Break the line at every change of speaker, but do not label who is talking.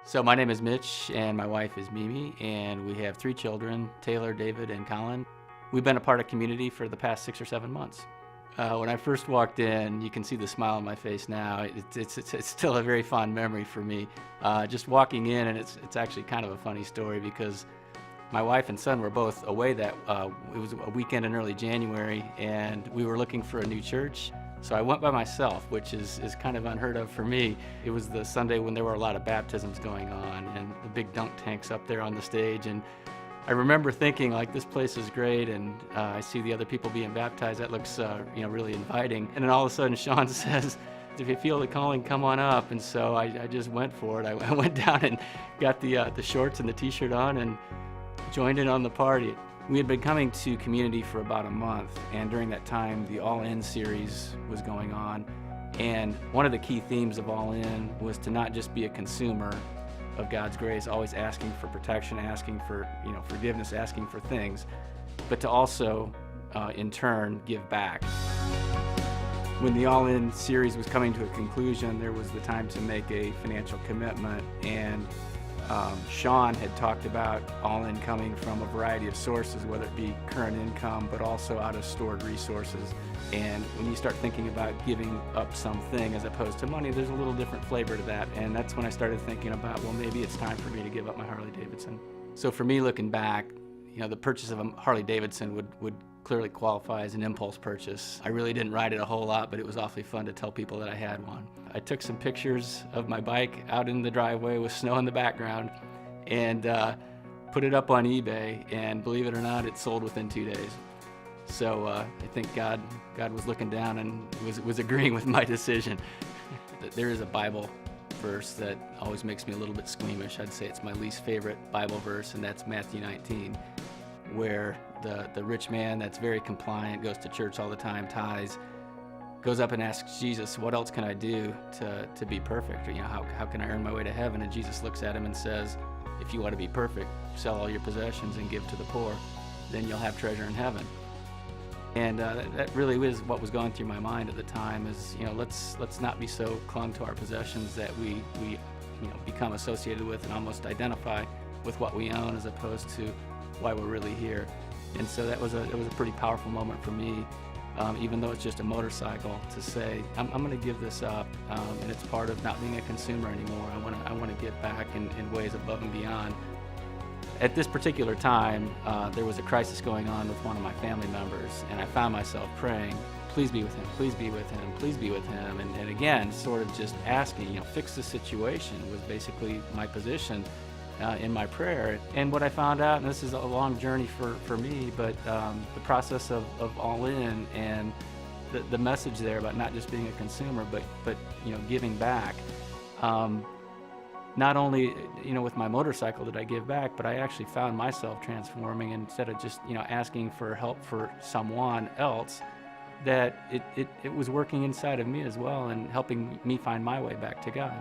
So my name is Mitch, and my wife is Mimi, and we have 3 children, Taylor, David, and Colin. We've been a part of community for the past 6 or 7 months. When I first walked in, you can see the smile on my face now. It's still a very fond memory for me. Just walking in, and it's actually kind of a funny story because my wife and son were both away it was a weekend in early January, and we were looking for a new church. So I went by myself, which is kind of unheard of for me. It was the Sunday when there were a lot of baptisms going on and the big dunk tanks up there on the stage. And I remember thinking, like, this place is great, and I see the other people being baptized. That looks really inviting. And then all of a sudden Sean says, if you feel the calling, come on up. And so I just went for it. I went down and got the shorts and the t-shirt on and joined in on the party. We had been coming to community for about a month, and during that time, the All In series was going on. And one of the key themes of All In was to not just be a consumer of God's grace, always asking for protection, asking for forgiveness, asking for things, but to also, in turn, give back. When the All In series was coming to a conclusion, there was the time to make a financial commitment, and Sean had talked about All In coming from a variety of sources, whether it be current income, but also out of stored resources. And when you start thinking about giving up something as opposed to money, there's a little different flavor to that. And that's when I started thinking about, well, maybe it's time for me to give up my Harley Davidson. So for me, looking back, the purchase of a Harley Davidson would clearly qualify as an impulse purchase. I really didn't ride it a whole lot, but it was awfully fun to tell people that I had one. I took some pictures of my bike out in the driveway with snow in the background and put it up on eBay, and believe it or not, it sold within 2 days. So I think God was looking down and was agreeing with my decision. There is a Bible verse that always makes me a little bit squeamish. I'd say it's my least favorite Bible verse, and that's Matthew 19, where the rich man that's very compliant, goes to church all the time, tithes, goes up and asks Jesus, what else can I do to be perfect? Or, how can I earn my way to heaven? And Jesus looks at him and says, if you want to be perfect, sell all your possessions and give to the poor, then you'll have treasure in heaven. And that really was what was going through my mind at the time is, let's not be so clung to our possessions that we become associated with and almost identify with what we own as opposed to why we're really here. And so it was a pretty powerful moment for me, even though it's just a motorcycle, to say, I'm going to give this up, and it's part of not being a consumer anymore. I want to give back in ways above and beyond. At this particular time, there was a crisis going on with one of my family members, and I found myself praying, please be with him, please be with him, please be with him. And again, sort of just asking, fix the situation was basically my position in my prayer. And what I found out, and this is a long journey for me, but the process of All In and the message there about not just being a consumer, but giving back. Not only, with my motorcycle did I give back, but I actually found myself transforming. Instead of just, asking for help for someone else, that it was working inside of me as well and helping me find my way back to God.